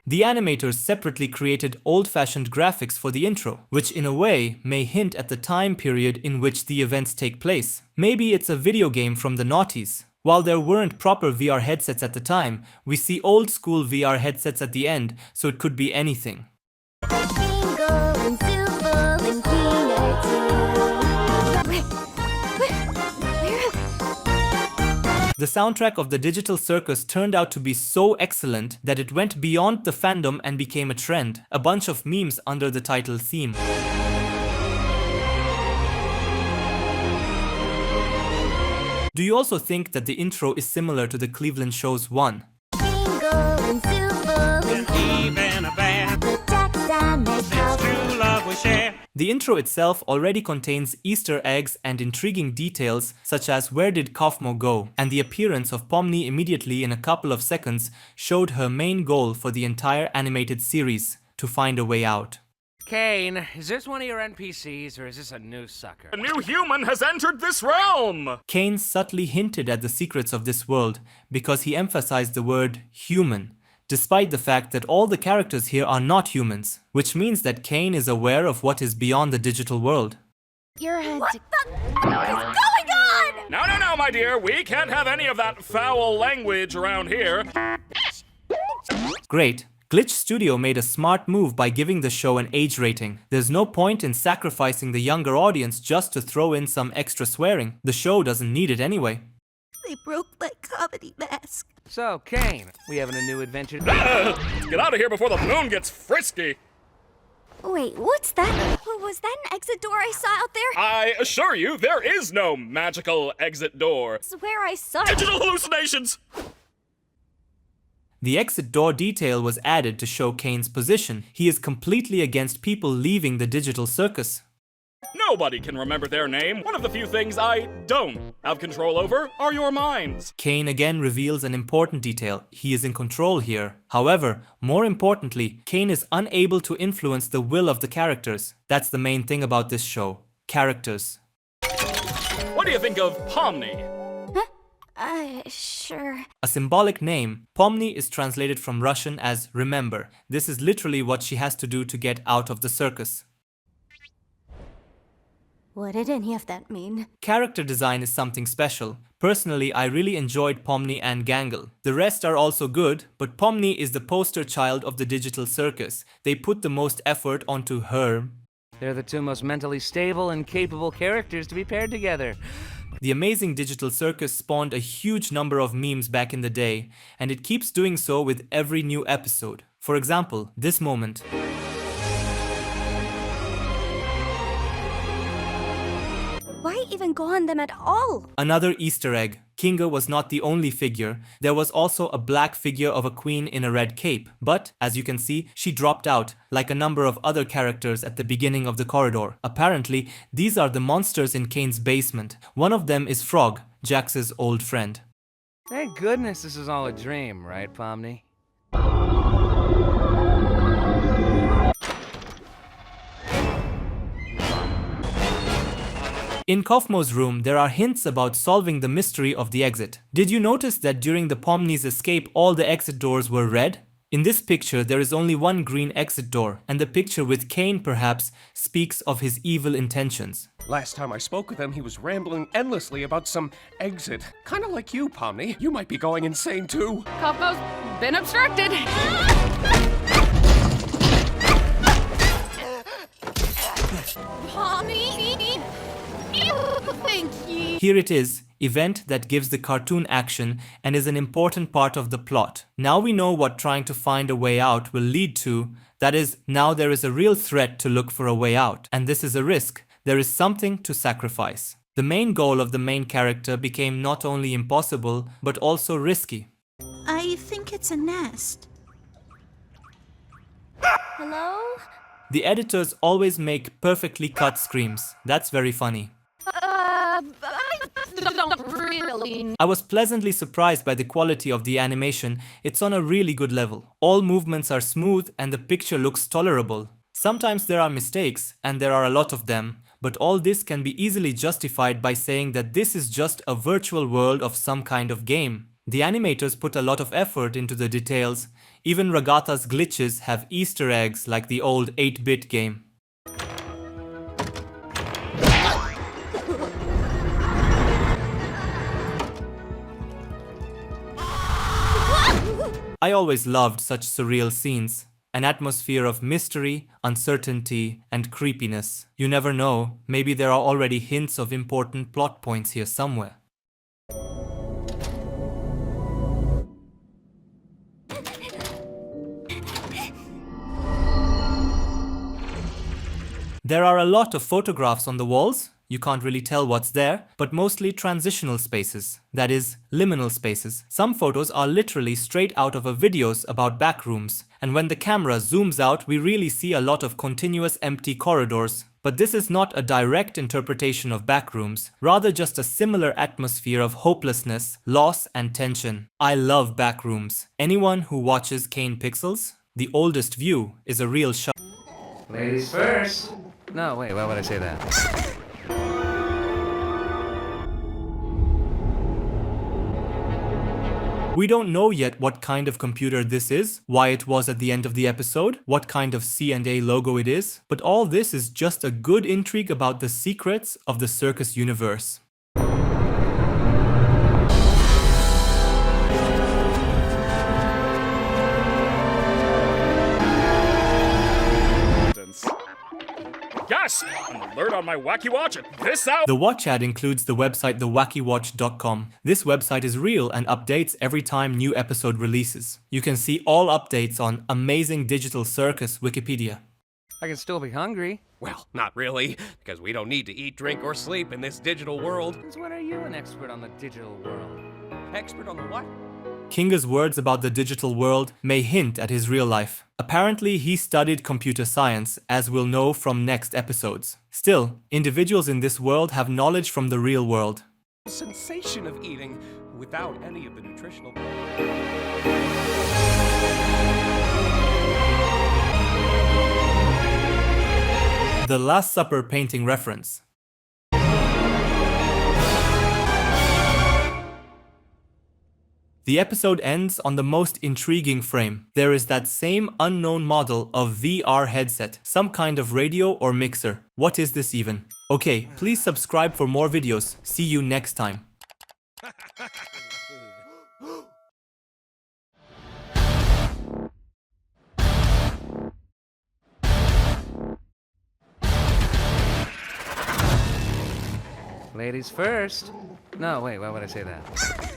The animators separately created old-fashioned graphics for the intro, which in a way may hint at the time period in which the events take place. Maybe it's a video game from the noughties. While there weren't proper VR headsets at the time, we see old-school VR headsets at the end, so it could be anything. The soundtrack of the Digital Circus turned out to be so excellent that it went beyond the fandom and became a trend, a bunch of memes under the title theme. Do you also think that the intro is similar to the Cleveland show's one? The intro itself already contains Easter eggs and intriguing details such as where did Kaufmo go, and the appearance of Pomni immediately in a couple of seconds showed her main goal for the entire animated series, to find a way out. Kane, is this one of your NPCs or is this a new sucker? A new human has entered this realm! Kane subtly hinted at the secrets of this world because he emphasized the word human, despite the fact that all the characters here are not humans, which means that Kane is aware of what is beyond the digital world. Your head. What the is going on? No, my dear, we can't have any of that foul language around here. Great. Glitch Studio made a smart move by giving the show an age rating. There's no point in sacrificing the younger audience just to throw in some extra swearing. The show doesn't need it anyway. They broke my comedy mask. So, Kane, we having a new adventure? Let's get out of here before the moon gets frisky. Wait, what's that? Was that an exit door I saw out there? I assure you, there is no magical exit door. I swear I saw it. Digital hallucinations! The exit door detail was added to show Kane's position. He is completely against people leaving the Digital Circus. Nobody can remember their name. One of the few things I don't have control over are your minds. Kane again reveals an important detail. He is in control here. However, more importantly, Kane is unable to influence the will of the characters. That's the main thing about this show. Characters. What do you think of Pomni? Sure. A symbolic name, Pomni is translated from Russian as remember. This is literally what she has to do to get out of the circus. What did any of that mean? Character design is something special. Personally, I really enjoyed Pomni and Gangle. The rest are also good, but Pomni is the poster child of the Digital Circus. They put the most effort onto her. They're the two most mentally stable and capable characters to be paired together. The amazing Digital Circus spawned a huge number of memes back in the day, and it keeps doing so with every new episode. For example, this moment. Why even go on them at all? Another Easter egg. Kinga was not the only figure. There was also a black figure of a queen in a red cape. But, as you can see, she dropped out, like a number of other characters at the beginning of the corridor. Apparently, these are the monsters in Kane's basement. One of them is Frog, Jax's old friend. Thank goodness this is all a dream, right, Pomni? In Kaufmo's room, there are hints about solving the mystery of the exit. Did you notice that during the Pomni's escape, all the exit doors were red? In this picture, there is only one green exit door, and the picture with Kane perhaps speaks of his evil intentions. Last time I spoke with him, he was rambling endlessly about some exit. Kinda like you, Pomni. You might be going insane too. Kaufmo's been obstructed. Pomni? Thank you. Here it is, event that gives the cartoon action and is an important part of the plot. Now we know what trying to find a way out will lead to. That is, now there is a real threat to look for a way out, and this is a risk. There is something to sacrifice. The main goal of the main character became not only impossible, but also risky. I think it's a nest. Hello? The editors always make perfectly cut screams. That's very funny. I don't really. I was pleasantly surprised by the quality of the animation. It's on a really good level. All movements are smooth and the picture looks tolerable. Sometimes there are mistakes, and there are a lot of them, but all this can be easily justified by saying that this is just a virtual world of some kind of game. The animators put a lot of effort into the details. Even Regatta's glitches have Easter eggs like the old 8-bit game. I always loved such surreal scenes. An atmosphere of mystery, uncertainty, and creepiness. You never know, maybe there are already hints of important plot points here somewhere. There are a lot of photographs on the walls. You can't really tell what's there, but mostly transitional spaces, that is, liminal spaces. Some photos are literally straight out of videos about backrooms, and when the camera zooms out, we really see a lot of continuous empty corridors. But this is not a direct interpretation of backrooms, rather just a similar atmosphere of hopelessness, loss, and tension. I love backrooms. Anyone who watches Kane Pixels? The oldest view is a real shock. Ladies first. No, wait, why would I say that? We don't know yet what kind of computer this is, why it was at the end of the episode, what kind of C&A logo it is, but all this is just a good intrigue about the secrets of the Circus universe. Gasp! An alert on my Wacky Watch at this hour! The watch ad includes the website thewackywatch.com. This website is real and updates every time new episode releases. You can see all updates on Amazing Digital Circus Wikipedia. I can still be hungry. Well, not really, because we don't need to eat, drink, or sleep in this digital world. Since when are you an expert on the digital world? Expert on the what? Kinga's words about the digital world may hint at his real life. Apparently, he studied computer science, as we'll know from next episodes. Still, individuals in this world have knowledge from the real world. Sensation of eating without any of the nutritional... The Last Supper painting reference. The episode ends on the most intriguing frame. There is that same unknown model of VR headset, some kind of radio or mixer. What is this even? Okay, please subscribe for more videos. See you next time. Ladies first. No, wait, why would I say that?